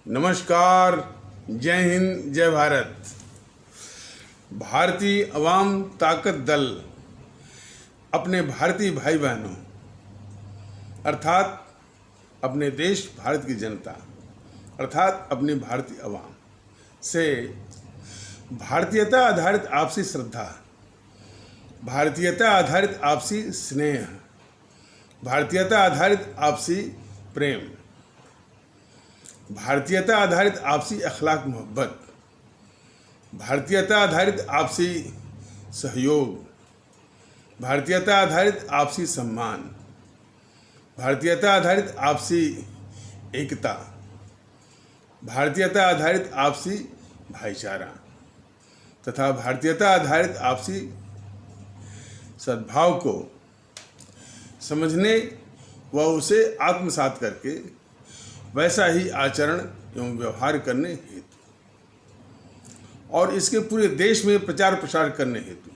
नमस्कार, जय हिंद, जय भारत। भारतीय अवाम ताकत दल अपने भारतीय भाई बहनों अर्थात अपने देश भारत की जनता अर्थात अपनी भारतीय अवाम से भारतीयता आधारित आपसी श्रद्धा, भारतीयता आधारित आपसी स्नेह, भारतीयता आधारित आपसी प्रेम, भारतीयता आधारित आपसी अखलाक मोहब्बत, भारतीयता आधारित आपसी सहयोग, भारतीयता आधारित आपसी सम्मान, भारतीयता आधारित आपसी एकता, भारतीयता आधारित आपसी भाईचारा तथा भारतीयता आधारित आपसी सद्भाव को समझने व उसे आत्मसात करके वैसा ही आचरण एवं व्यवहार करने हेतु और इसके पूरे देश में प्रचार प्रसार करने हेतु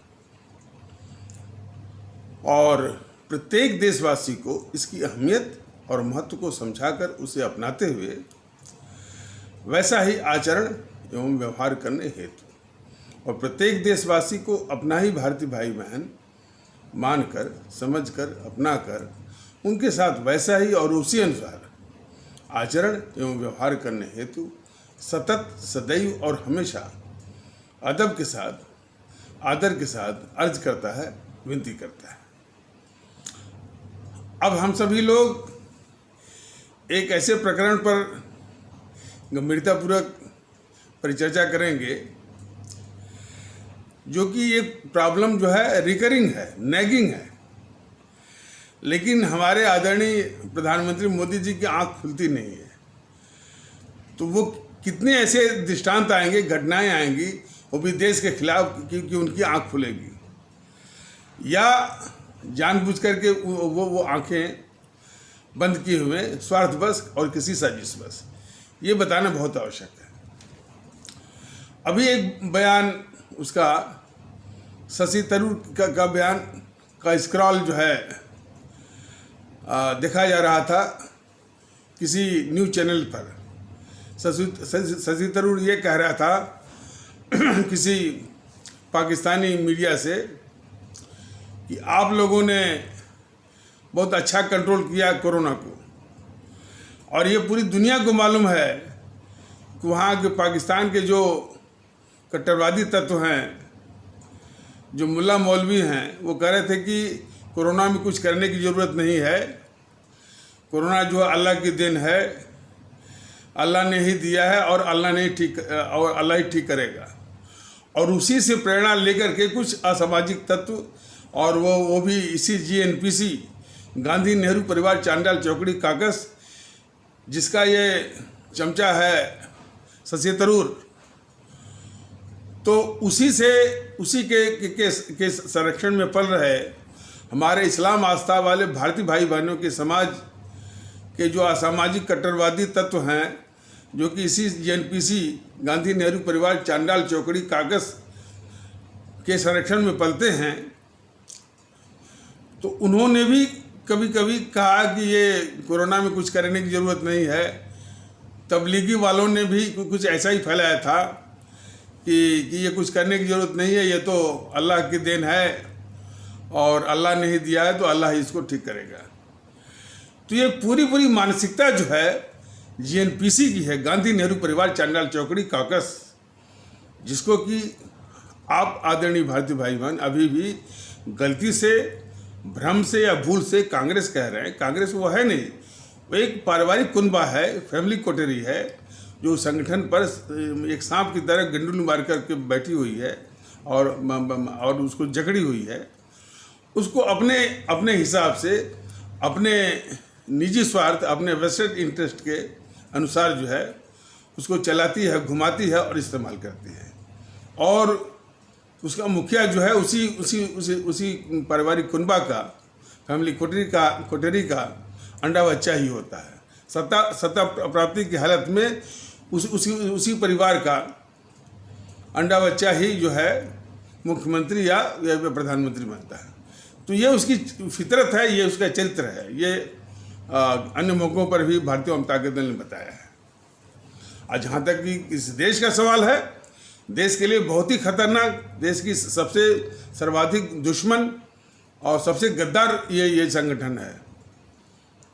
और प्रत्येक देशवासी को इसकी अहमियत और महत्व को समझाकर उसे अपनाते हुए वैसा ही आचरण एवं व्यवहार करने हेतु और प्रत्येक देशवासी को अपना ही भारतीय भाई बहन मानकर, समझकर, अपनाकर उनके साथ वैसा ही और उसी अनुसार आचरण एवं व्यवहार करने हेतु सतत, सदैव और हमेशा अदब के साथ, आदर के साथ अर्ज करता है, विनती करता है। अब हम सभी लोग एक ऐसे प्रकरण पर गंभीरतापूर्वक परिचर्चा करेंगे जो कि एक प्रॉब्लम जो है रिकरिंग है, नैगिंग है, लेकिन हमारे आदरणीय प्रधानमंत्री मोदी जी की आंख खुलती नहीं है। तो वो कितने ऐसे दृष्टांत आएंगे, घटनाएं आएंगी, वो भी देश के खिलाफ कि उनकी आंख खुलेगी या जानबूझ करके वो आंखें बंद किए हुए स्वार्थवश और किसी साजिशवश, ये बताना बहुत आवश्यक है। अभी एक बयान उसका शशि थरूर का बयान का स्क्रॉल जो है देखा जा रहा था किसी न्यूज़ चैनल पर। शशि थरूर ये कह रहा था किसी पाकिस्तानी मीडिया से कि आप लोगों ने बहुत अच्छा कंट्रोल किया कोरोना को और ये पूरी दुनिया को मालूम है कि वहाँ के पाकिस्तान के जो कट्टरवादी तत्व हैं, जो मुल्ला मौलवी हैं, वो कह रहे थे कि कोरोना में कुछ करने की ज़रूरत नहीं है, कोरोना जो अल्लाह की देन है, अल्लाह ने ही दिया है और अल्लाह ने ही ठीक करेगा। और उसी से प्रेरणा लेकर के कुछ असामाजिक तत्व और वो भी इसी GNPC गांधी नेहरू परिवार चांडाल चौकड़ी काकस जिसका ये चमचा है शशि थरूर, तो उसी के संरक्षण में पल रहे हमारे इस्लाम आस्था वाले भारतीय भाई बहनों के समाज के जो असामाजिक कट्टरवादी तत्व हैं, जो कि इसी GNPC गांधी नेहरू परिवार चांडाल चौकड़ी कागज के संरक्षण में पलते हैं, तो उन्होंने भी कभी कभी कहा कि ये कोरोना में कुछ करने की ज़रूरत नहीं है। तबलीगी वालों ने भी कुछ ऐसा ही फैलाया था कि ये कुछ करने की ज़रूरत नहीं है, ये तो अल्लाह की देन है और अल्लाह ने ही दिया है तो अल्लाह ही इसको ठीक करेगा। तो ये पूरी मानसिकता जो है GNPC की है, गांधी नेहरू परिवार चांडाल चौकड़ी काकस, जिसको कि आप आदरणीय भारतीय भाई बहन अभी भी गलती से, भ्रम से या भूल से कांग्रेस कह रहे हैं। कांग्रेस वो है नहीं, वो एक पारिवारिक कुनबा है, फैमिली कोटेरी है, जो संगठन पर एक सांप की तरह गंडुल मार करके बैठी हुई है और उसको जकड़ी हुई है। उसको अपने हिसाब से, अपने निजी स्वार्थ, अपने वेस्टेड इंटरेस्ट के अनुसार जो है उसको चलाती है, घुमाती है और इस्तेमाल करती है। और उसका मुखिया जो है उसी पारिवारिक कुनबा का, फैमिली कोटेरी का अंडा बच्चा ही होता है। सत्ता प्राप्ति की हालत में उसी परिवार का अंडा बच्चा ही जो है मुख्यमंत्री या प्रधानमंत्री बनता है। तो ये उसकी फितरत है, ये उसका चरित्र है। ये अन्य मौक़ों पर भी भारतीय ताकत दल ने बताया है। आज जहाँ तक कि इस देश का सवाल है, देश के लिए बहुत ही खतरनाक, देश की सबसे सर्वाधिक दुश्मन और सबसे गद्दार ये संगठन है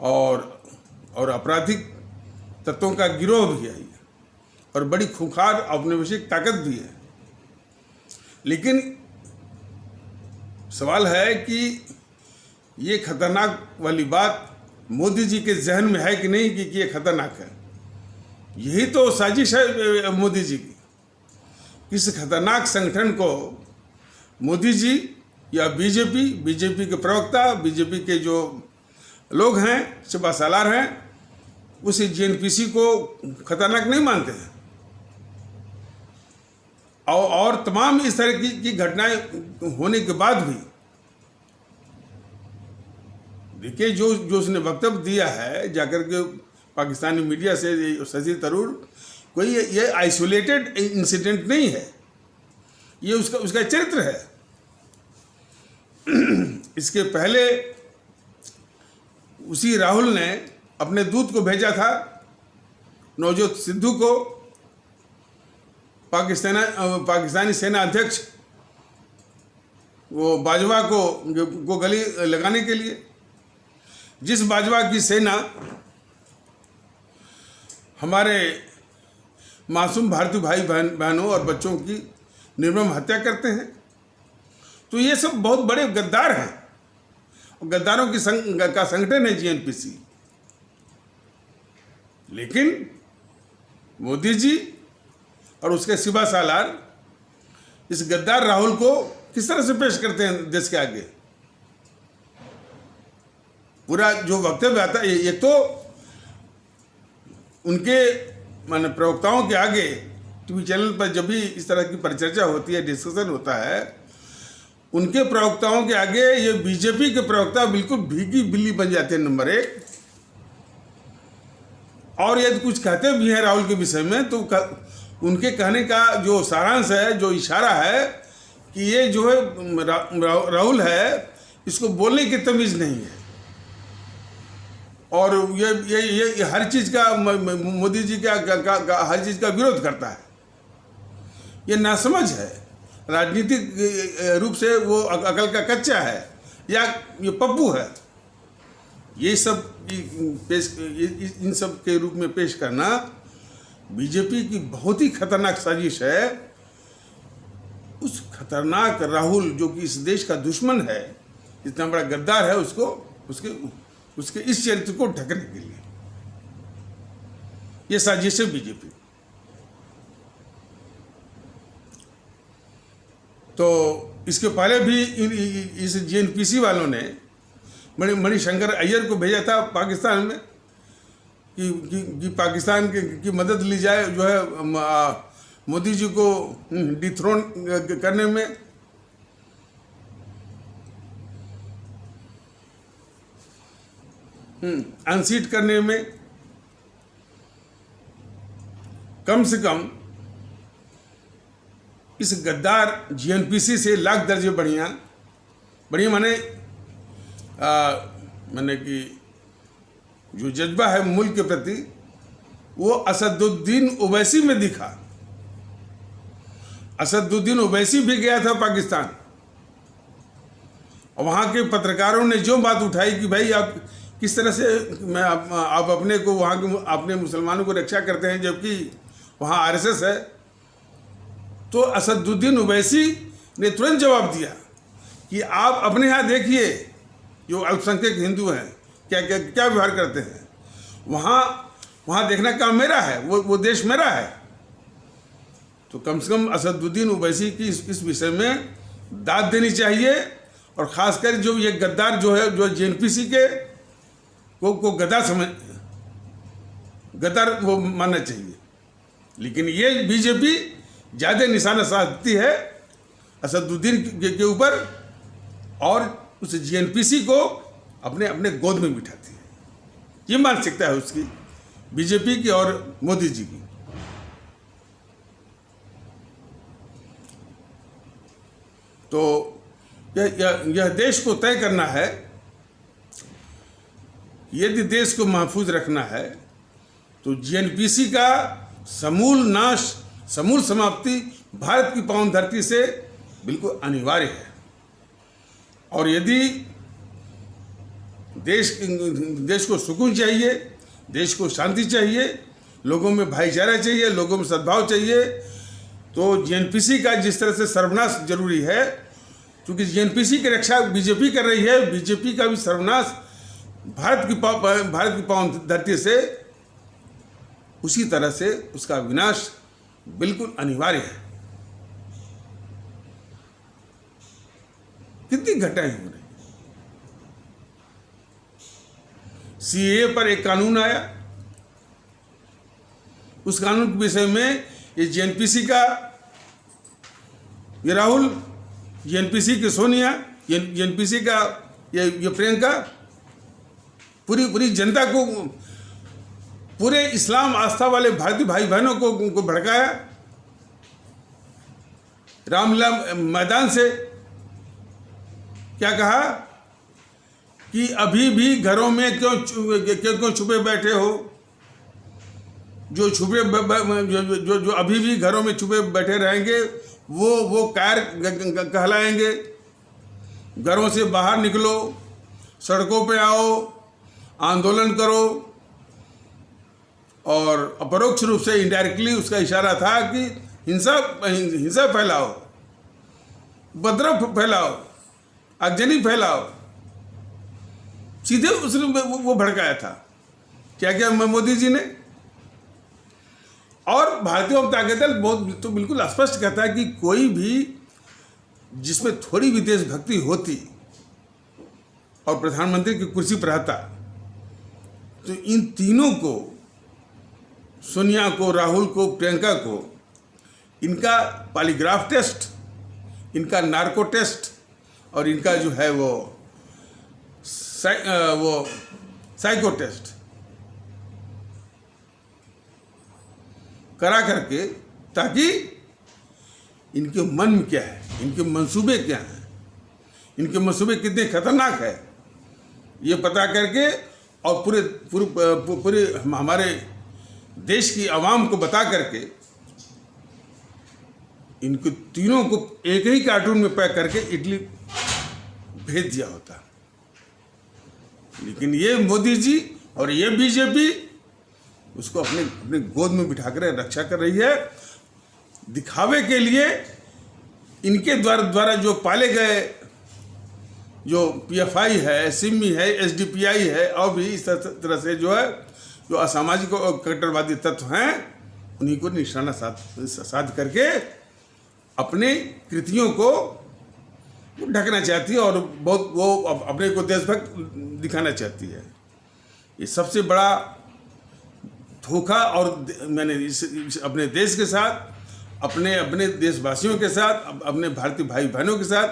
और आपराधिक तत्वों का गिरोह भी है और बड़ी खूंखार औपनिवेशिक ताकत भी है। लेकिन सवाल है कि ये खतरनाक वाली बात मोदी जी के जहन में है कि नहीं कि ये खतरनाक है। यही तो साजिश है मोदी जी की। इस खतरनाक संगठन को मोदी जी या बीजेपी के प्रवक्ता, बीजेपी के जो लोग हैं, शिबा सालार हैं, उस जेएनपीसी को खतरनाक नहीं मानते हैं। और तमाम इस तरह की घटनाएं होने के बाद भी देखिए जो उसने वक्तव्य दिया है जाकर के पाकिस्तानी मीडिया से, शशि थरूर, कोई ये आइसोलेटेड इंसिडेंट नहीं है, ये उसका चरित्र है। इसके पहले उसी राहुल ने अपने दूत को भेजा था नवजोत सिद्धू को पाकिस्तानी सेना अध्यक्ष वो बाजवा को गले लगाने के लिए, जिस बाजवा की सेना हमारे मासूम भारतीय भाई बहनों और बच्चों की निर्मम हत्या करते हैं। तो ये सब बहुत बड़े गद्दार हैं और गद्दारों का संगठन है जेएनपीसी। लेकिन मोदी जी और उसके शिबा सालार इस गद्दार राहुल को किस तरह से पेश करते हैं देश के आगे। पूरा जो वक्तव्य आता है, ये तो उनके माने प्रवक्ताओं के आगे टीवी चैनल पर जब भी इस तरह की परिचर्चा होती है, डिस्कशन होता है, उनके प्रवक्ताओं के आगे ये बीजेपी के प्रवक्ता बिल्कुल भीगी बिल्ली बन जाते हैं, नंबर एक। और यदि कुछ कहते भी हैं राहुल के विषय में तो उनके कहने का जो सारांश है, जो इशारा है कि ये जो है राहुल है, इसको बोलने की तमीज़ नहीं है और ये हर चीज़ का मोदी जी का हर चीज़ का विरोध करता है। ये नासमझ है, राजनीतिक रूप से वो अकल का कच्चा है या ये पप्पू है। ये सब इन सब के रूप में पेश करना बीजेपी की बहुत ही खतरनाक साजिश है। उस खतरनाक राहुल जो कि इस देश का दुश्मन है, इतना बड़ा गद्दार है, उसके इस चरित्र को ढकने के लिए ये साजिश है बीजेपी। तो इसके पहले भी इस जेएनपीसी वालों ने मणिशंकर अय्यर को भेजा था पाकिस्तान में कि पाकिस्तान की मदद ली जाए, जो है मोदी जी को डिथ्रोन करने में। अनसीट करने में। कम से कम इस गद्दार जेएनपीसी से लाख दर्जे बढ़िया माने कि जो जज्बा है मुल्क के प्रति वो असदुद्दीन ओवैसी में दिखा। असदुद्दीन ओवैसी भी गया था पाकिस्तान और वहाँ के पत्रकारों ने जो बात उठाई कि भाई आप किस तरह से आप अपने को वहाँ के अपने मुसलमानों को रक्षा करते हैं जबकि वहाँ आरएसएस है। तो असदुद्दीन ओवैसी ने तुरंत जवाब दिया कि आप अपने यहाँ देखिए जो अल्पसंख्यक हिंदू हैं क्या व्यवहार करते हैं, वहाँ देखना काम मेरा है, वो देश मेरा है। तो कम से कम असदुद्दीन ओवैसी की इस विषय में दाद देनी चाहिए और ख़ासकर जो ये गद्दार जो है, जो जेएनपीसी के को गद्दार वो मानना चाहिए। लेकिन ये बीजेपी ज़्यादा निशाना साधती है असदुद्दीन के ऊपर और उस जेएनपीसी को अपने गोद में बिठाती है। ये मानसिकता है उसकी, बीजेपी की और मोदी जी की। तो यह देश को तय करना है, यदि देश को महफूज रखना है तो जेएनपीसी का समूल नाश, समूल समाप्ति भारत की पावन धरती से बिल्कुल अनिवार्य है। और यदि देश को सुकून चाहिए, देश को शांति चाहिए, लोगों में भाईचारा चाहिए, लोगों में सद्भाव चाहिए, तो जीएनपीसी का जिस तरह से सर्वनाश जरूरी है, क्योंकि जीएनपीसी की रक्षा बीजेपी कर रही है, बीजेपी का भी सर्वनाश भारत की पावन धरती से उसी तरह से उसका विनाश बिल्कुल अनिवार्य है। कितनी घटनाएं हो रही। सीएए पर एक कानून आया, उस कानून के विषय में ये जीएनपीसी का ये राहुल, जीएनपीसी की सोनिया, जीएनपीसी का ये प्रियंका पूरी जनता को, पूरे इस्लाम आस्था वाले भारतीय भाई बहनों को भड़काया। रामलीला मैदान से क्या कहा कि अभी भी घरों में क्यों छुपे बैठे हो, जो अभी भी घरों में छुपे बैठे रहेंगे वो कायर कहलाएंगे। घरों से बाहर निकलो, सड़कों पे आओ, आंदोलन करो। और अपरोक्ष रूप से इनडायरेक्टली उसका इशारा था कि हिंसा फैलाओ, उपद्रव फैलाओ, आगजनी फैलाओ। सीधे उसने वो भड़काया था। क्या क्या मोदी जी ने। और भारतीय जनता दल बहुत तो बिल्कुल स्पष्ट कहता है कि कोई भी जिसमें थोड़ी भी देशभक्ति होती और प्रधानमंत्री की कुर्सी पर रहता, तो इन तीनों को, सोनिया को, राहुल को, प्रियंका को, इनका पॉलीग्राफ टेस्ट, इनका नार्को टेस्ट और इनका जो है वो साइको टेस्ट करा करके, ताकि इनके मन में क्या है, इनके मंसूबे क्या हैं, इनके मंसूबे कितने खतरनाक है, ये पता करके और पूरे हमारे देश की आवाम को बता करके इनको तीनों को एक ही कार्टून में पैक करके इटली भेज दिया होता। लेकिन ये मोदी जी और ये बीजेपी उसको अपने गोद में बिठाकर रक्षा कर रही है, दिखावे के लिए। इनके द्वारा जो पाले गए, जो पीएफआई है, सिमी है, एसडीपीआई है, और भी इस तरह से जो है जो असामाजिक और कट्टरवादी तत्व हैं, उन्हीं को निशाना साध करके अपने कृतियों को ढकना चाहती है और बहुत वो अपने को देशभक्त दिखाना चाहती है। ये सबसे बड़ा धोखा, और मैंने अपने देश के साथ, अपने देशवासियों के साथ, अपने भारतीय भाई बहनों के साथ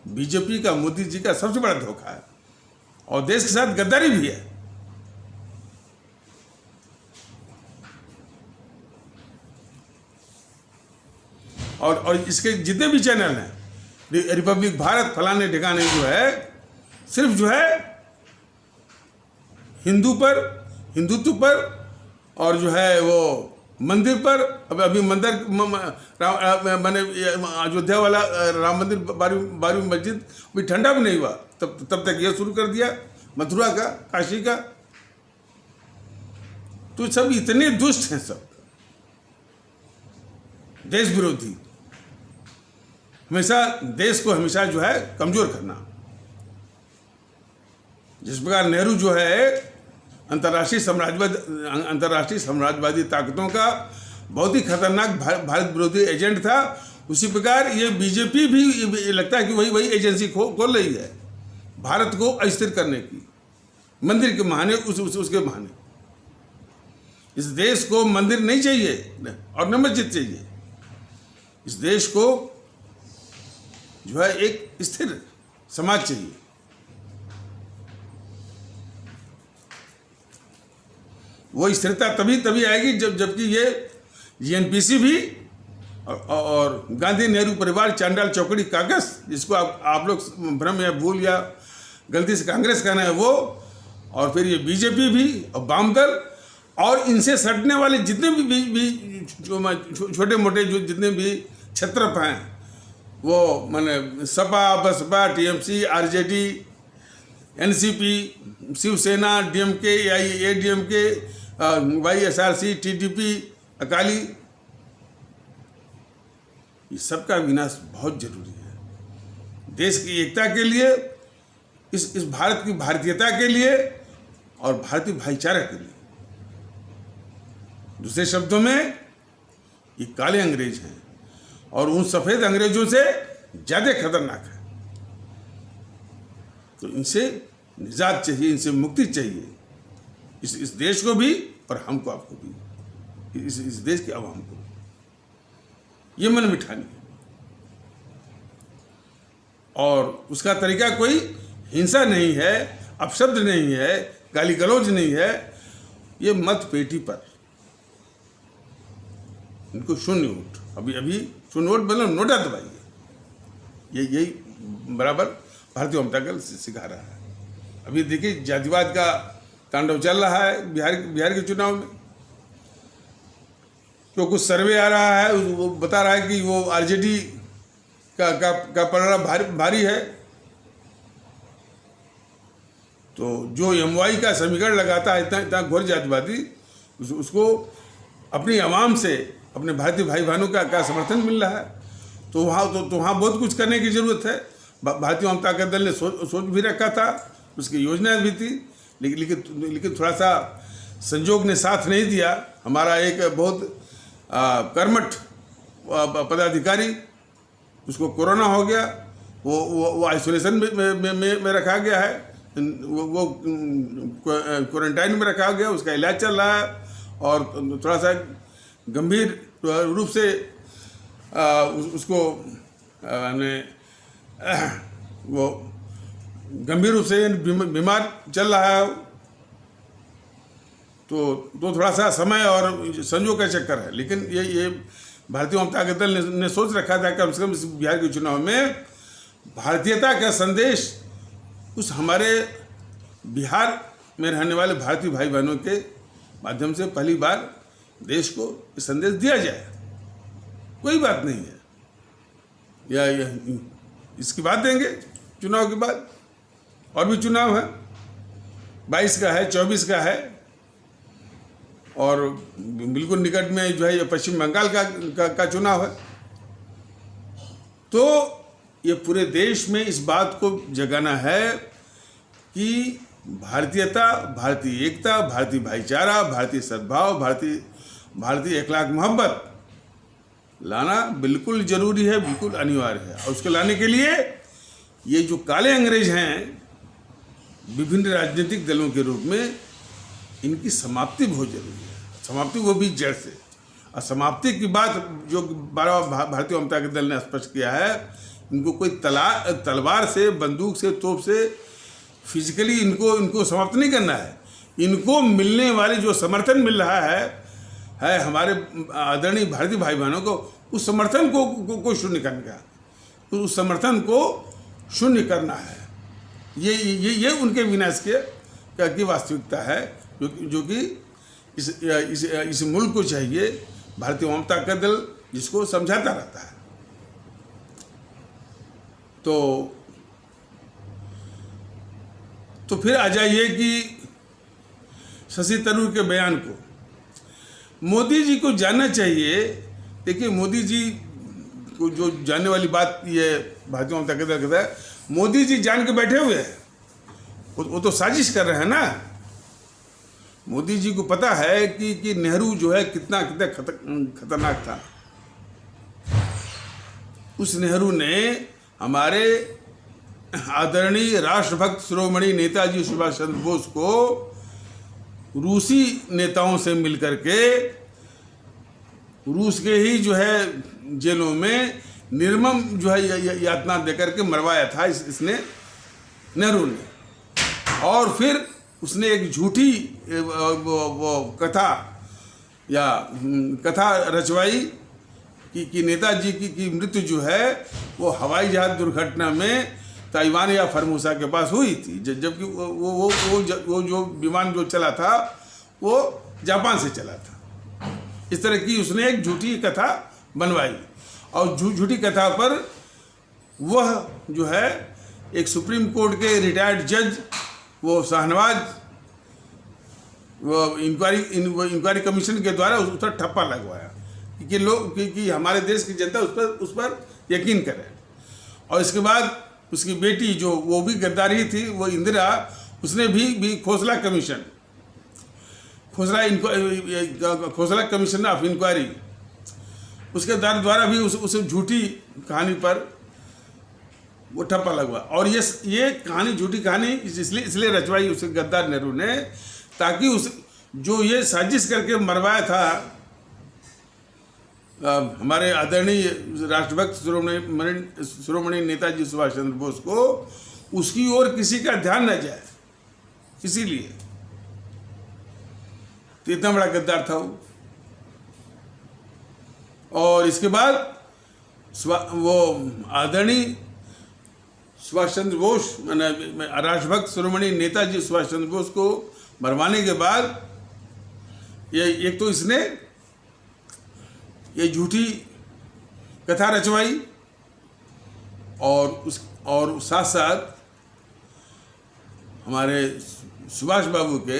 बीजेपी का, मोदी जी का सबसे बड़ा धोखा है, और देश के साथ गद्दारी भी है। और इसके जितने भी चैनल हैं, रिपब्लिक भारत, फलाने ठिकाने, जो है सिर्फ जो है हिंदुत्व पर और जो है वो मंदिर पर। अभी मंदिर मैंने अयोध्या वाला राम मंदिर, 12वीं मस्जिद अभी ठंडा भी नहीं हुआ तब तक ये शुरू कर दिया, मथुरा का, काशी का। तो सब इतने दुष्ट हैं, सब देश विरोधी, हमेशा देश को हमेशा जो है कमजोर करना। जिस प्रकार नेहरू जो है अंतर्राष्ट्रीय साम्राज्यवादी ताकतों का बहुत ही खतरनाक भारत विरोधी एजेंट था, उसी प्रकार ये बीजेपी भी लगता है कि वही एजेंसी खोल रही है भारत को अस्थिर करने की, मंदिर के बहाने, उसके बहाने। इस देश को मंदिर नहीं चाहिए और न मस्जिद चाहिए। इस देश को जो है एक स्थिर समाज चाहिए। वो स्थिरता तभी आएगी जबकि ये जीएनपीसी भी और गांधी नेहरू परिवार चांडाल चौकड़ी कागज, जिसको आप लोग भ्रम या भूल या गलती से कांग्रेस कहना है, वो, और फिर ये बीजेपी भी और वाम दल और इनसे सटने वाले जितने भी छोटे मोटे जो जितने भी छत्रप हैं, वो माने Sapa, Basapa, TMC, RJD, NCP, Shivsena, DMK, AIADMK, YSRC, TDP, Akali, ये सबका विनाश बहुत जरूरी है देश की एकता के लिए, इस भारत की भारतीयता के लिए और भारतीय भाईचारा के लिए। दूसरे शब्दों में, ये काले अंग्रेज हैं और उन सफेद अंग्रेजों से ज्यादा खतरनाक है। तो इनसे निजात चाहिए, इनसे मुक्ति चाहिए, इस देश को भी और हमको, आपको भी, इस देश के आवाम को। ये मन मिठानी है और उसका तरीका कोई हिंसा नहीं है, अपशब्द नहीं है, गाली गलौज नहीं है। ये मत पेटी पर इनको शून्य वोट, अभी शून्य वोट मतलब नोटा दबाइए, यही बराबर भारतीय जनता दल सिखा रहा है। अभी देखिए जातिवाद का तांडव चल रहा है बिहार के चुनाव में। तो कुछ सर्वे आ रहा है, वो बता रहा है कि वो आरजेडी का पलड़ा भारी है। तो जो एमवाई का समीकरण लगाता है इतना घोर जातिवादी, उसको अपनी आवाम से, अपने भारतीय भाई बहनों का समर्थन मिल रहा है। तो वहाँ बहुत कुछ करने की जरूरत है। भारतीय जनता दल ने सोच भी रखा था, उसकी योजनाएं भी थी, लेकिन थोड़ा सा संजोग ने साथ नहीं दिया। हमारा एक बहुत कर्मठ पदाधिकारी, उसको कोरोना हो गया, वो आइसोलेशन में रखा गया है, वो क्वारंटाइन में रखा गया, उसका इलाज चल रहा है और थोड़ा सा गंभीर रूप से उसको वो गंभीर रूप से बीमार चल रहा है। तो थोड़ा सा समय और संजोग का चक्कर है, लेकिन ये भारतीय जनता दल ने सोच रखा था कि कम से कम इस बिहार के चुनाव में भारतीयता का संदेश उस हमारे बिहार में रहने वाले भारतीय भाई बहनों के माध्यम से पहली बार देश को संदेश दिया जाए। कोई बात नहीं है, या इसकी बात देंगे चुनाव के बाद, और भी चुनाव है, 22 का है, 24 का है, और बिल्कुल निकट में जो है ये पश्चिम बंगाल का चुनाव है। तो ये पूरे देश में इस बात को जगाना है कि भारतीयता, भारतीय एकता, भारतीय भाईचारा, भारतीय सद्भाव, भारतीय अखलाक मोहब्बत लाना बिल्कुल जरूरी है, बिल्कुल अनिवार्य है। और उसको लाने के लिए ये जो काले अंग्रेज हैं विभिन्न राजनीतिक दलों के रूप में, इनकी समाप्ति बहुत जरूरी है। समाप्ति वो भी जड़ से। और समाप्ति की बात जो भारतीय जनता दल ने स्पष्ट किया है, इनको कोई तलवार से, बंदूक से, तोप से फिजिकली इनको समाप्त नहीं करना है। इनको मिलने वाले जो समर्थन मिल रहा है हमारे आदरणीय भारतीय भाई बहनों को, उस समर्थन को शून्य करने का, उस समर्थन को शून्य करना है। ये उनके विनाश की वास्तविकता है, जो कि इस मुल्क को चाहिए भारतीय जनता दल, जिसको समझाता रहता है। तो फिर आ जाइए कि शशि थरूर के बयान को मोदी जी को जानना चाहिए। देखिए, मोदी जी को जो जानने वाली बात ये भारतीय जनता दल कहता है, मोदी जी जान के बैठे हुए हैं, वो तो साजिश कर रहे हैं ना। मोदी जी को पता है कि नेहरू जो है कितना खतरनाक था। उस नेहरू ने हमारे आदरणीय राष्ट्रभक्त शिरोमणि नेताजी सुभाष चंद्र बोस को रूसी नेताओं से मिलकर के रूस के ही जो है जेलों में निर्मम जो है यातना देकर के मरवाया था इसने, नेहरू ने। और फिर उसने एक झूठी वो कथा रचवाई कि नेताजी की मृत्यु जो है वो हवाई जहाज दुर्घटना में ताइवान या फॉर्मोसा के पास हुई थी, जबकि वो जो विमान जो चला था वो जापान से चला था। इस तरह की उसने एक झूठी कथा बनवाई, और झूठी कथा पर वह जो है एक सुप्रीम कोर्ट के रिटायर्ड जज, वो शाहनवाज, वो इंक्वायरी कमीशन के द्वारा उस पर ठप्पा लगवाया कि लोग कि हमारे देश की जनता उस पर यकीन करे। और इसके बाद उसकी बेटी जो वो भी गद्दारी थी, वो इंदिरा, उसने भी Khosla commission, Khosla commission of inquiry, उसके द्वारा भी उस झूठी कहानी पर वो ठप्पा लगवा। और ये कहानी, झूठी कहानी इसलिए रचवाई उसे गद्दार नेहरू ने, ताकि उस जो ये साजिश करके मरवाया था हमारे आदरणीय राष्ट्रभक्त शिरोमणि नेताजी सुभाष चंद्र बोस को, उसकी ओर किसी का ध्यान न जाए, इसीलिए तो इतना बड़ा गद्दार था वो। और इसके बाद वो आदरणीय सुभाष चंद्र बोस, राष्ट्रभक्त शिरोमणि नेताजी सुभाष चंद्र बोस को मरवाने के बाद ये एक तो इसने ये झूठी कथा रचवाई, और साथ साथ हमारे सुभाष बाबू के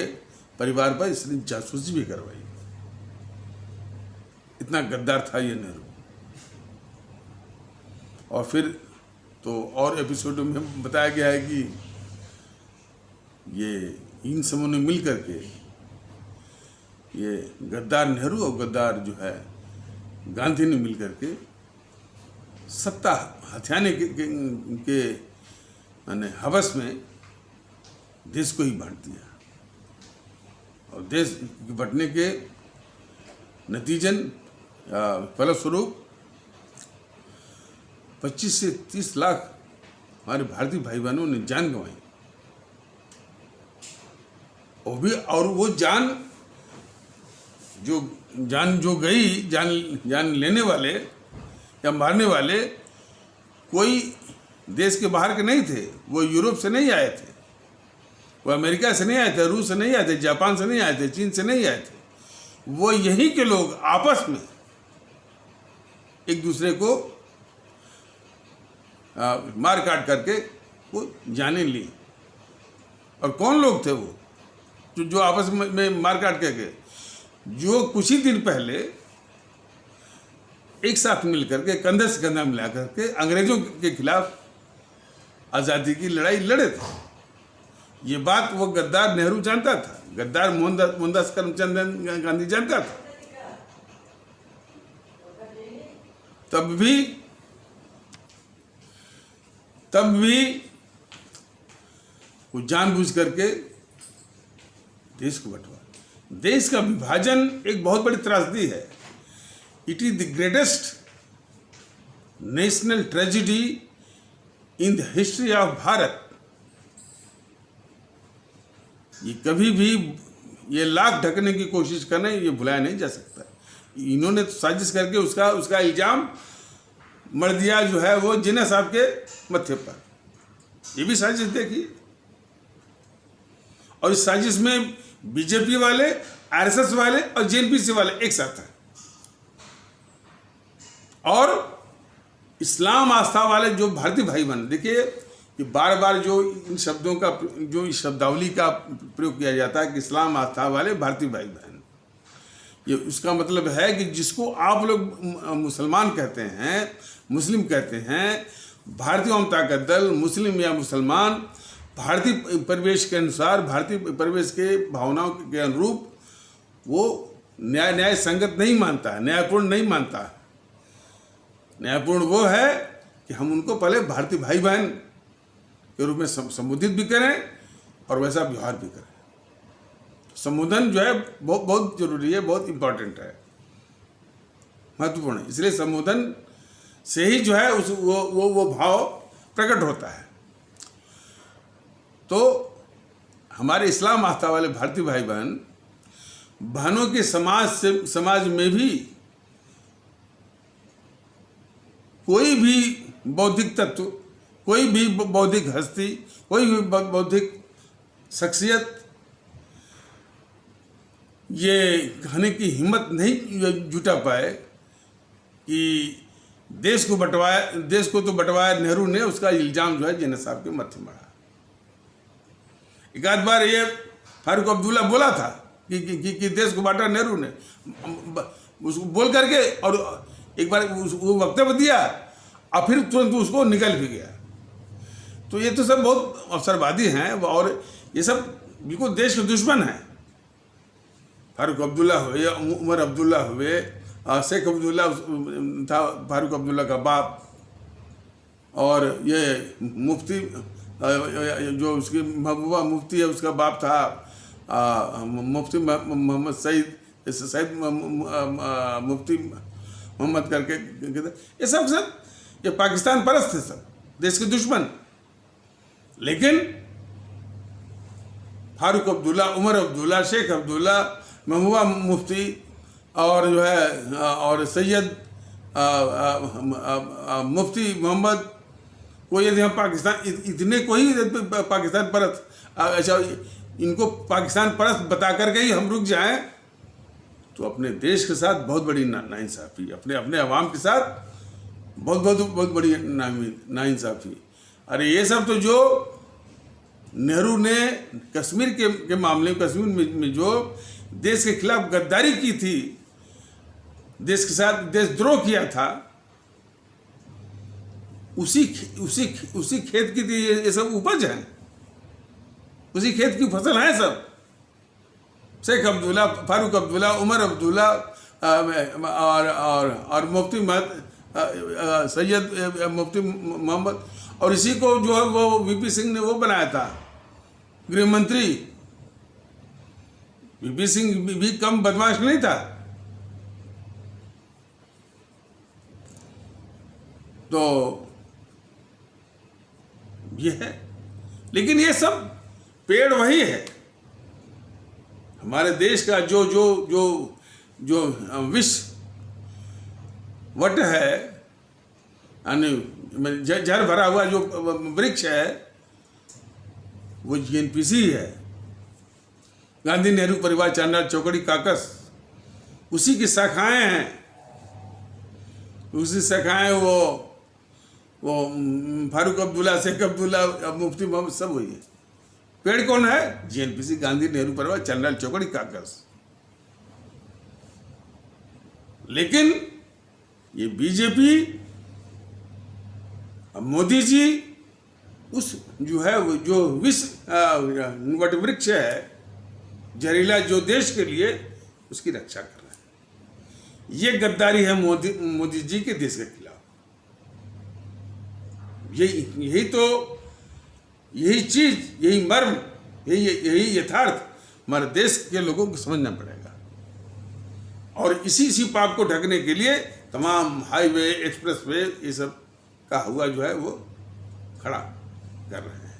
परिवार पर इसने जासूसी भी करवाई। इतना गद्दार था ये नेहरू। और फिर तो और एपिसोड में बताया गया है कि ये इन समूह ने मिल करके ये गद्दार नेहरू और गद्दार जो है गांधी ने मिल करके सत्ता हथियाने के माने हवस में देश को ही बांट दिया, और देश बंटने के नतीजन फलस्वरूप 25 से 30 लाख हमारे भारतीय भाई बहनों ने जान गंवाई। और वो जान जो गई, जान लेने वाले या मारने वाले कोई देश के बाहर के नहीं थे। वो यूरोप से नहीं आए थे, वो अमेरिका से नहीं आए थे, रूस से नहीं आए थे, जापान से नहीं आए थे, चीन से नहीं आए थे। वो यहीं के लोग आपस में एक दूसरे को मार काट करके वो जाने ली। और कौन लोग थे वो जो आपस में मार काट करके, जो कुछ ही दिन पहले एक साथ मिलकर के कंधे से कंधा मिला करके अंग्रेजों के खिलाफ आज़ादी की लड़ाई लड़े थे। ये बात वो गद्दार नेहरू जानता था, गद्दार मोहनदास करमचंद गांधी जानता था। तब भी वो जानबूझ करके देश को बंटवा। देश का विभाजन एक बहुत बड़ी त्रासदी है। It is the greatest national tragedy in the history of Bharat. ये कभी भी ये लाख ढकने की कोशिश करना, ये भुलाया नहीं जा सकता। इन्होंने तो साजिश करके उसका इल्जाम मर दिया जो है वो जिन्ना साहब के मत्थे पर। ये भी साजिश देखी, और इस साजिश में बीजेपी वाले, आरएसएस वाले और जेएनपीसी वाले एक साथ हैं, और इस्लाम आस्था वाले जो भारतीय भाई बहन। देखिए कि बार बार जो इन शब्दों का, जो इस शब्दावली का प्रयोग किया जाता है कि इस्लाम आस्था वाले भारतीय भाई बहन, ये उसका मतलब है कि जिसको आप लोग मुसलमान कहते हैं, मुस्लिम कहते हैं, भारतीय जनता का दल, मुस्लिम या मुसलमान, भारतीय परिवेश के अनुसार, भारतीय परिवेश के भावनाओं के अनुरूप वो न्याय संगत नहीं मानता है, न्यायपूर्ण नहीं मानता है। न्यायपूर्ण वो है कि हम उनको पहले भारतीय भाई बहन के रूप में संबोधित भी करें और वैसा व्यवहार भी करें। संबोधन जो है बहुत जरूरी है, बहुत इम्पोर्टेंट है, महत्वपूर्ण है। इसलिए संबोधन से ही जो है वो भाव प्रकट होता है। तो हमारे इस्लाम आस्था वाले भारतीय भाई बहनों के समाज में भी कोई भी बौद्धिक तत्व, कोई भी बौद्धिक हस्ती, कोई भी बौद्धिक शख्सियत ये कहने की हिम्मत नहीं जुटा पाए कि देश को तो बंटवाया नेहरू ने, उसका इल्जाम जो है जिन्ना साहब के माथे मरा। एक आध बार ये फारूक अब्दुल्ला बोला था कि देश को बांटा नेहरू ने, उसको बोल करके, और एक बार वो वक्तव्य दिया और फिर तुरंत उसको निकल भी गया। तो ये तो सब बहुत अवसरवादी हैं और ये सब बिल्कुल देश के दुश्मन हैं। फारूक अब्दुल्ला हुए, उमर अब्दुल्ला हुए, शेख अब्दुल्ला था फारूक अब्दुल्ला का बाप, और ये मुफ्ती जो उसकी महबूबा मुफ्ती है उसका बाप था मुफ्ती मोहम्मद सईद मुफ्ती मोहम्मद करके। ये सब ये पाकिस्तान परस्त थे, सब देश के दुश्मन। लेकिन फारूक अब्दुल्ला, उमर अब्दुल्ला, शेख अब्दुल्ला, महबूबा मुफ्ती और जो है और सैयद मुफ्ती मोहम्मद को, यदि हम पाकिस्तान इतने को ही पाकिस्तान परस्त, अच्छा इनको पाकिस्तान परस्त बता करके ही हम रुक जाएं तो अपने देश के साथ बहुत बड़ी नाइंसाफ़ी, अपने अवाम के साथ बहुत बड़ी नाइंसाफ़ी। अरे ये सब तो जो नेहरू ने कश्मीर के मामले में, कश्मीर में जो देश के खिलाफ गद्दारी की थी, देश के साथ देशद्रोह किया था, उसी खेत की ये सब उपज है, उसी खेत की फसल है सब। शेख अब्दुल्ला, फारूक अब्दुल्ला, उमर अब्दुल्ला और मुफ्ती सैयद मुफ्ती मोहम्मद, और इसी को जो है वो वीपी सिंह ने वो बनाया था गृह मंत्री। वीपी सिंह भी कम बदमाश नहीं था। तो ये है, लेकिन ये सब पेड़ वही है। हमारे देश का जो जो जो जो विश्व वट है, यानी जड़ भरा हुआ जो वृक्ष है, वो जीएनपीसी है, गांधी नेहरू परिवार चांडाल चौकड़ी काकस, उसी की शाखाएं हैं। उसी शाखाएं वो फारूक अब्दुल्ला, शेख अब्दुल्ला, मुफ्ती मोहम्मद, सब वही है। पेड़ कौन है? जीएनपीसी, गांधी नेहरू परिवार चांडाल चौकड़ी काकस। लेकिन ये बीजेपी, मोदी जी उस जो है वो जो विश्व वट वृक्ष है, जहरीला, जो देश के लिए, उसकी रक्षा कर रहे हैं। ये गद्दारी है मोदी जी के देश के खिलाफ। यही चीज, यही मर्म, यही यथार्थ हमारे देश के लोगों को समझना पड़ेगा। और इसी पाप को ढकने के लिए तमाम हाईवे, एक्सप्रेसवे, ये सब का हुआ जो है वो खड़ा कर रहे हैं।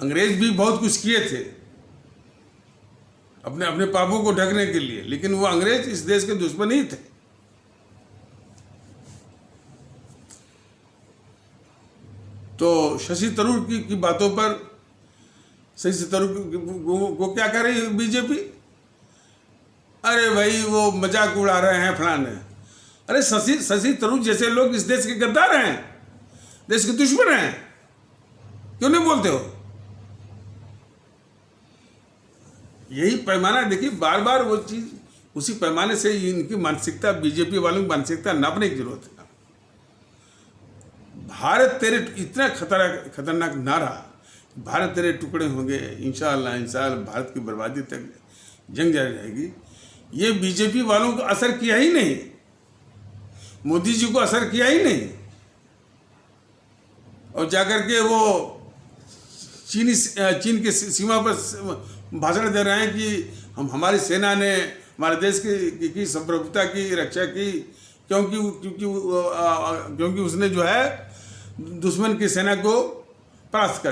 अंग्रेज भी बहुत कुछ किए थे अपने पापों को ढकने के लिए, लेकिन वो अंग्रेज इस देश के दुश्मन ही थे। तो शशि थरूर की बातों पर, शशि थरूर को क्या कर रही है बीजेपी? अरे भाई वो मजाक उड़ा रहे हैं फलाने। अरे शशि थरूर जैसे लोग इस देश के गद्दार हैं, देश के दुश्मन हैं, क्यों नहीं बोलते हो? यही पैमाना देखिए, बार बार वो चीज, उसी पैमाने से इनकी मानसिकता, बीजेपी वालों की मानसिकता नापने की जरूरत है। भारत तेरे, इतना खतरनाक नारा, भारत तेरे टुकड़े होंगे, इंशाअल्लाह भारत की बर्बादी तक जंग जारी रहेगी, ये बीजेपी वालों को असर किया ही नहीं, मोदी जी को असर किया ही नहीं। और जाकर के वो चीन के सीमा पर भाषण दे रहे हैं कि हमारी सेना ने हमारे देश की संप्रभुता की रक्षा की, क्योंकि उसने जो है दुश्मन की सेना को परास्त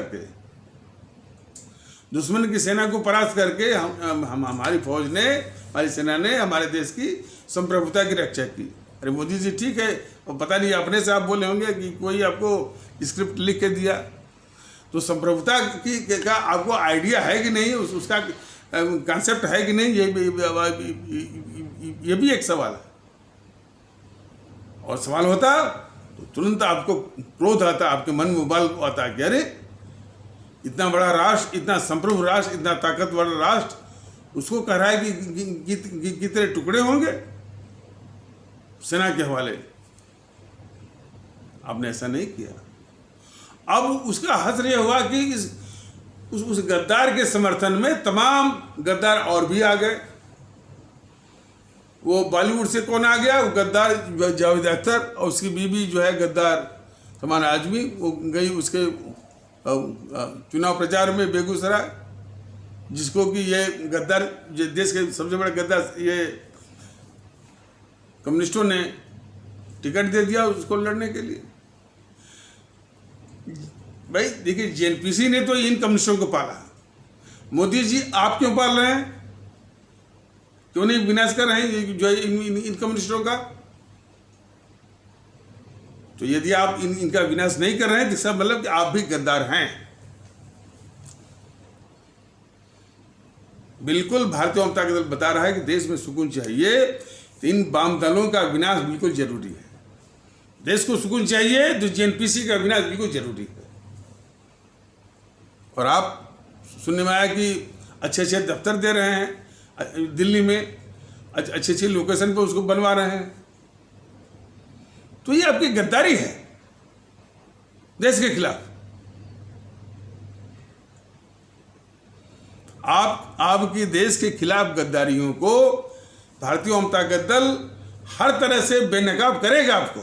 करके, हमारी फौज ने, हमारी सेना ने हमारे देश की संप्रभुता की रक्षा की। अरे मोदी जी ठीक है, और पता नहीं अपने से आप बोले होंगे कि कोई आपको स्क्रिप्ट लिख के दिया, तो संप्रभुता का आपको आइडिया है कि नहीं, उसका कॉन्सेप्ट है कि नहीं, ये भी एक सवाल है। और सवाल होता तो तुरंत आपको क्रोध आता, आपके मन में उबाल आता है कि अरे इतना बड़ा राष्ट्र, इतना संप्रभु राष्ट्र, इतना ताकतवर राष्ट्र, उसको कह रहा है कि कितने टुकड़े होंगे सेना के हवाले। आपने ऐसा नहीं किया। अब उसका हश्र यह हुआ कि उस गद्दार के समर्थन में तमाम गद्दार और भी आ गए। वो बॉलीवुड से कौन आ गया? वो गद्दार जावेद अख्तर और उसकी बीवी जो है गद्दार समान आजमी, वो गई उसके चुनाव प्रचार में बेगूसराय, जिसको कि ये गद्दार, देश के सबसे बड़े गद्दार ये कम्युनिस्टों ने टिकट दे दिया उसको लड़ने के लिए। भाई देखिए, जेएनपीसी ने तो इन कम्युनिस्टों को पाला। मोदी जी आप क्यों पाल रहे हैं? क्यों नहीं विनाश कर रहे हैं जो इन कम्युनिस्टों का? तो यदि आप इनका विनाश नहीं कर रहे हैं तो इसका मतलब कि आप भी गद्दार हैं। बिल्कुल भारतीय जनता दल बता रहा है कि देश में सुकून चाहिए तो इन वाम दलों का विनाश बिल्कुल जरूरी है। देश को सुकून चाहिए तो जेएनपीसी का विनाश बिल्कुल जरूरी है। और आप सुनने में आया कि अच्छे अच्छे दफ्तर दे रहे हैं दिल्ली में, अच्छे अच्छे लोकेशन पे उसको बनवा रहे हैं, तो ये आपकी गद्दारी है देश के खिलाफ। आपकी देश के खिलाफ गद्दारियों को भारतीय जनता दल हर तरह से बेनकाब करेगा। आपको,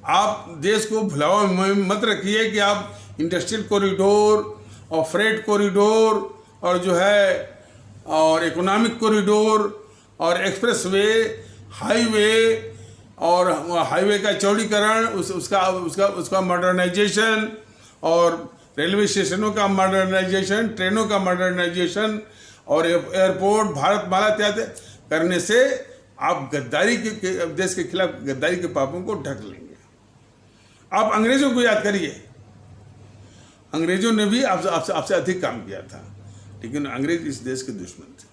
आप देश को भुलावा में मत रखिए कि आप इंडस्ट्रियल कॉरिडोर और फ्रेट कॉरिडोर और जो है और इकोनॉमिक कॉरिडोर और एक्सप्रेसवे, हाईवे और हाईवे का चौड़ीकरण, उसका मॉडर्नाइजेशन और रेलवे स्टेशनों का मॉडर्नाइजेशन, ट्रेनों का मॉडर्नाइजेशन और एयरपोर्ट, भारतमाला इत्यादि करने से आप गद्दारी के देश के खिलाफ गद्दारी के पापों को ढक लेंगे। आप अंग्रेजों को याद करिए, अंग्रेजों ने भी आपसे अधिक काम किया था, लेकिन अंग्रेज इस देश के दुश्मन थे।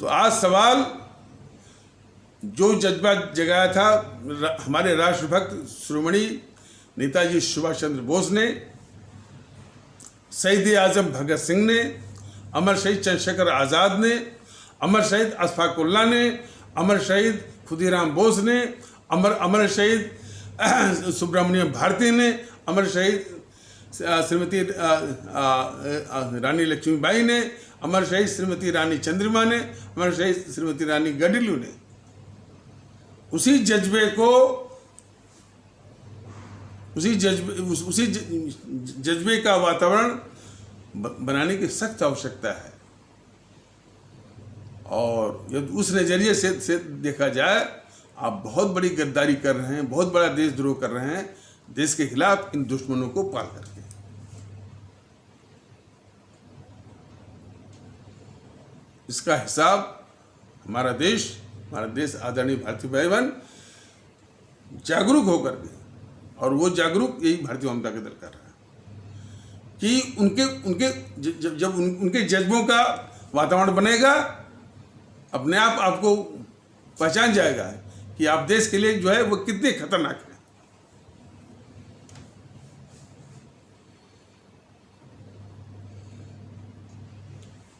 तो आज सवाल जो जज्बा जगाया था हमारे राष्ट्रभक्त श्रोमणी नेताजी सुभाष चंद्र बोस ने, शहीद आजम भगत सिंह ने, अमर शहीद चंद्रशेखर आज़ाद ने, अमर शहीद अशफाक उल्लाह ने, अमर शहीद खुदीराम बोस ने, अमर शहीद सुब्रमण्यम भारती ने, अमर शहीद श्रीमती रानी लक्ष्मीबाई ने, अमर शहीद श्रीमती रानी चंद्रिमा ने, अमर शहीद श्रीमती रानी गडिलू ने, उसी जज्बे को, उसी जज्बे का वातावरण बनाने की सख्त आवश्यकता है। और यदि उस नज़रिए से देखा जाए, आप बहुत बड़ी गद्दारी कर रहे हैं, बहुत बड़ा देशद्रोह कर रहे हैं देश के खिलाफ इन दुश्मनों को पाल करके। इसका हिसाब हमारा देश आदरणीय भारतीय भाई बहन जागरूक होकर के, और वो जागरूक यही भारतीय जनता दल कर रहा है कि उनके जज्बों का वातावरण बनेगा, अपने आप आपको पहचान जाएगा कि आप देश के लिए जो है वो कितने खतरनाक है।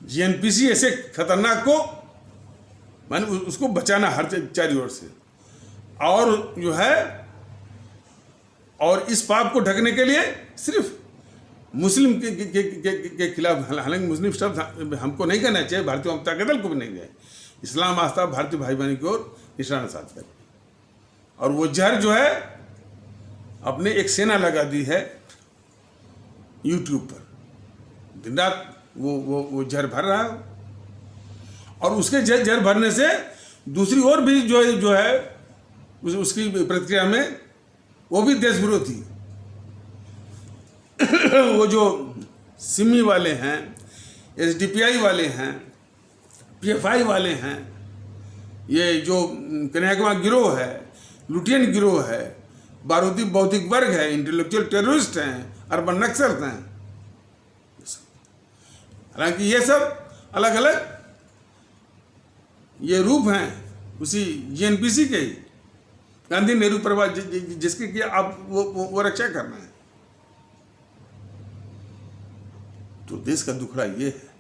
जेएनपीसी ऐसे खतरनाक को माने उसको बचाना हर चारों ओर से, और जो है और इस पाप को ढकने के लिए सिर्फ मुस्लिम के खिलाफ, हालांकि मुस्लिम शब्द हमको नहीं कहना चाहिए, भारतीय जनता दल को भी नहीं है, इस्लाम आस्था भारतीय भाई बहन की ओर निशाना साध कर, और वो जहर जो है अपने एक सेना लगा दी है यूट्यूब पर, दिन रात वो जहर भर रहा है। और उसके जहर भरने से दूसरी ओर भी जो है उसकी प्रतिक्रिया में वो भी देश विरोधी वो जो सिमी वाले हैं, एसडीपीआई वाले हैं, पीएफआई वाले हैं, ये जो कन्हैया गिरोह है, लुटियन गिरोह है, बारूदी बौद्धिक वर्ग है, इंटेलेक्चुअल टेररिस्ट हैं, अर्बन नक्सल हैं, हालांकि ये सब अलग अलग ये रूप हैं उसी जीएनपीसी के ही, गांधी नेहरू परिवार जिसके कि आप वो रक्षा करना है। तो देश का दुखड़ा ये है।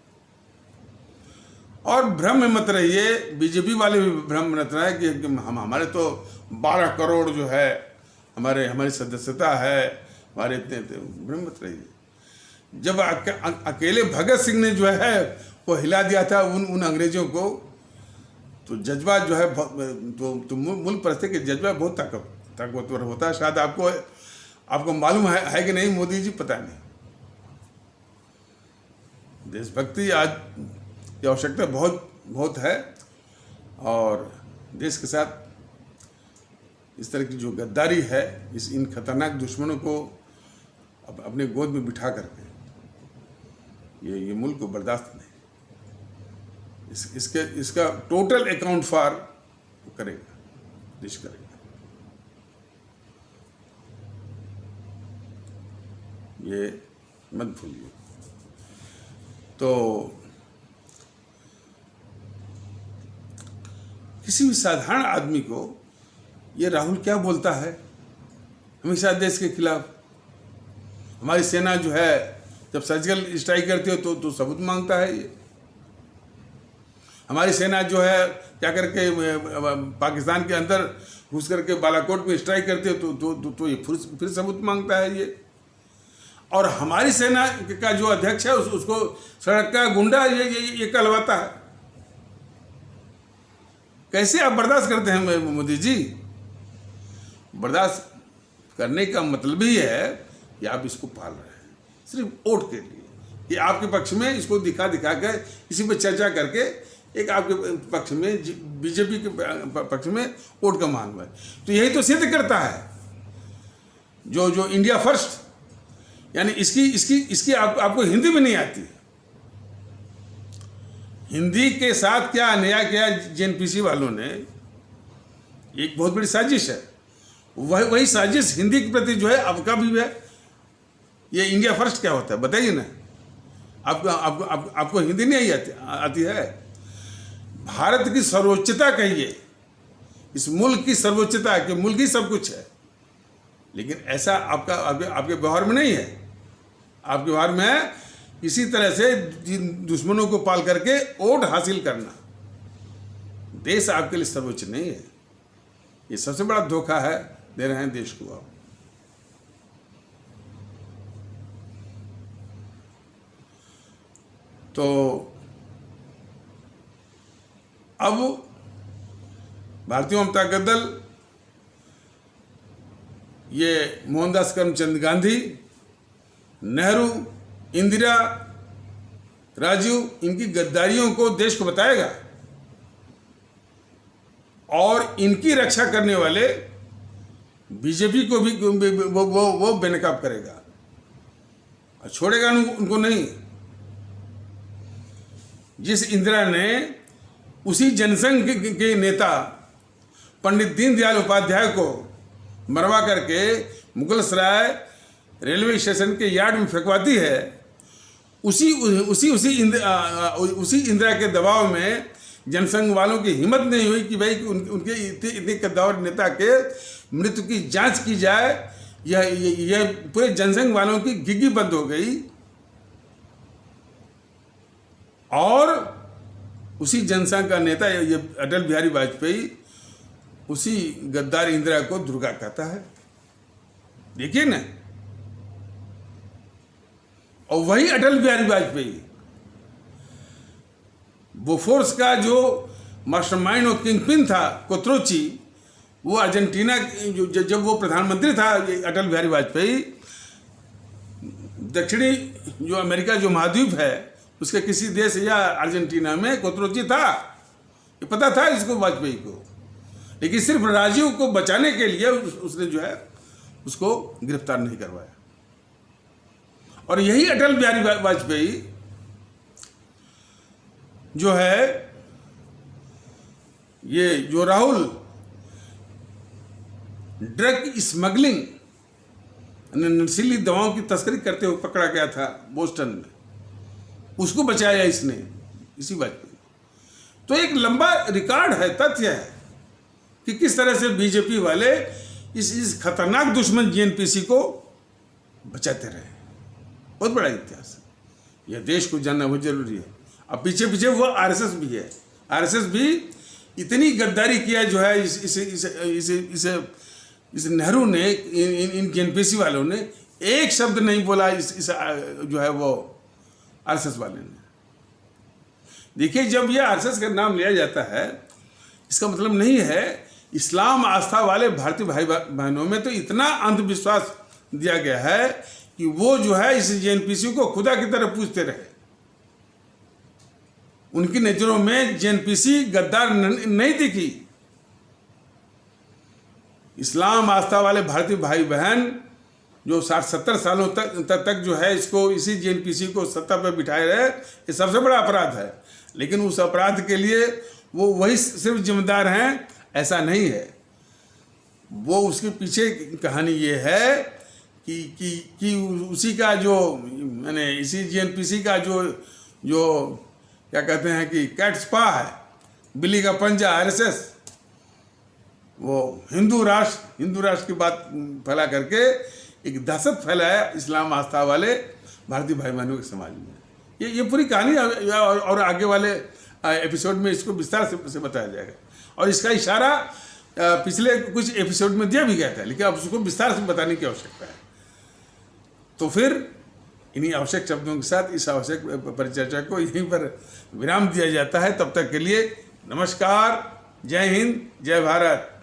और भ्रम में मत रहिए, बीजेपी वाले भी भ्रम में मत रहे कि हम हमारे तो 12 करोड़ जो है हमारी सदस्यता है, हमारे इतने भ्रम मत रहिए। जब अकेले भगत सिंह ने जो है वो हिला दिया था उन अंग्रेजों को, तो जज्बा जो है तो मूल परिस्थिति के जज्बा बहुत ताकतवर होता है। शायद आपको मालूम है कि नहीं मोदी जी, पता नहीं। देशभक्ति आज की आवश्यकता बहुत है, और देश के साथ इस तरह की जो गद्दारी है, इन खतरनाक दुश्मनों को अपने गोद में बिठा करके ये मुल्क को बर्दाश्त नहीं। इसका टोटल अकाउंट फॉर करेगा, देश करेगा। ये मत भूलिए। तो किसी भी साधारण आदमी को ये राहुल क्या बोलता है, हमेशा देश के खिलाफ। हमारी सेना जो है जब सर्जिकल स्ट्राइक करती है तो सबूत मांगता है। ये हमारी सेना जो है क्या करके पाकिस्तान के अंदर घुस करके बालाकोट में स्ट्राइक करती है तो ये फिर सबूत मांगता है ये। और हमारी सेना का जो अध्यक्ष है उसको सड़क का गुंडा ये कहलवाता है। कैसे आप बर्दाश्त करते हैं मोदी जी? बर्दाश्त करने का मतलब ही है कि आप इसको पाल रहे हैं सिर्फ वोट के लिए, कि आपके पक्ष में इसको दिखा कर किसी पे चर्चा करके एक आपके पक्ष में बीजेपी के पक्ष में वोट का मांग है। तो यही तो सिद्ध करता है जो इंडिया फर्स्ट, यानी इसकी आपको हिंदी में नहीं आती। हिंदी के साथ क्या अन्याय किया जेएनपीसी वालों ने, एक बहुत बड़ी साजिश है। वही साजिश हिंदी के प्रति जो है आपका भी है। ये इंडिया फर्स्ट क्या होता है बताइए ना। आपको हिंदी नहीं आती है। भारत की सर्वोच्चता कहिए, इस मुल्क की सर्वोच्चता, कि मुल्क ही सब कुछ है, लेकिन ऐसा आपके व्यवहार में नहीं है। आपके व्यवहार में है इसी तरह से दुश्मनों को पाल करके वोट हासिल करना। देश आपके लिए सर्वोच्च नहीं है। ये सबसे बड़ा धोखा है, दे रहे हैं देश को आप। तो अब भारतीय जनता दल, ये मोहनदास करमचंद गांधी, नेहरू, इंदिरा, राजीव, इनकी गद्दारियों को देश को बताएगा और इनकी रक्षा करने वाले बीजेपी को भी वो बेनकाब करेगा और छोड़ेगा उनको नहीं। जिस इंदिरा ने उसी जनसंघ के नेता पंडित दीनदयाल उपाध्याय को मरवा करके मुगल सराय रेलवे स्टेशन के यार्ड में फेंकवाती है, उसी इंदिरा के दबाव में जनसंघ वालों की हिम्मत नहीं हुई कि भाई उनके इतने कद्दावर नेता के मृत्यु की जांच की जाए। यह पूरे जनसंघ वालों की गिग्गी बंद हो गई और उसी जनसंघ का नेता ये अटल बिहारी वाजपेयी उसी गद्दार इंदिरा को दुर्गा कहता है। देखिए ना, और वही अटल बिहारी वाजपेयी बोफोर्स का जो मास्टरमाइंड और किंगपिन था कोत्रोची, वो अर्जेंटीना जब वो प्रधानमंत्री था अटल बिहारी वाजपेयी, दक्षिणी जो अमेरिका जो महाद्वीप है उसके किसी देश या अर्जेंटीना में कोत्रोची था, ये पता था इसको वाजपेयी को, लेकिन सिर्फ राजीव को बचाने के लिए उसने जो है उसको गिरफ्तार नहीं करवाया। और यही अटल बिहारी वाजपेयी जो है, ये जो राहुल ड्रग स्मगलिंग, नशीली दवाओं की तस्करी करते हुए पकड़ा गया था बोस्टन में, उसको बचाया इसने, इसी वाजपेयी। तो एक लंबा रिकॉर्ड है, तथ्य है कि किस तरह से बीजेपी वाले इस खतरनाक दुश्मन जीएनपीसी को बचाते रहे। बहुत बड़ा इतिहास है, यह देश को जानना बहुत जरूरी है। अब पीछे पीछे वो आरएसएस भी है, आरएसएस भी इतनी गद्दारी किया जो है इस नेहरू ने, इन जीएनपीसी वालों ने एक शब्द नहीं बोला इस जो है वो आरएसएस वाले ने। देखिए, जब ये आरएसएस का नाम लिया जाता है, इसका मतलब नहीं है इस्लाम आस्था वाले भारतीय भाई बहनों में तो इतना अंधविश्वास दिया गया है कि वो जो है इस जेएनपीसी को खुदा की तरह पूजते रहे। उनकी नजरों में जेएनपीसी गद्दार नहीं दिखी। इस्लाम आस्था वाले भारतीय भाई बहन जो 60-70 सालों तक जो है इसको, इसी जेएनपीसी को सत्ता पर बिठाए रहे, ये सबसे बड़ा अपराध है। लेकिन उस अपराध के लिए वो वही सिर्फ जिम्मेदार हैं ऐसा नहीं है। वो उसके पीछे कहानी ये है कि उसी का जो, मैंने इसी जीएनपीसी का जो क्या कहते हैं कि कैट स्पा है, बिल्ली का पंजा, आरएसएस, वो हिंदू राष्ट्र की बात फैला करके एक दहशत फैलाया इस्लाम आस्था वाले भारतीय भाई बहनों के समाज में। ये पूरी कहानी और आगे वाले एपिसोड में इसको विस्तार से बताया जाएगा। और इसका इशारा पिछले कुछ एपिसोड में दिया भी गया था, लेकिन अब उसको विस्तार से बताने की आवश्यकता है। तो फिर इन्हीं आवश्यक शब्दों के साथ इस आवश्यक परिचर्चा को यहीं पर विराम दिया जाता है। तब तक के लिए नमस्कार, जय हिंद, जय भारत।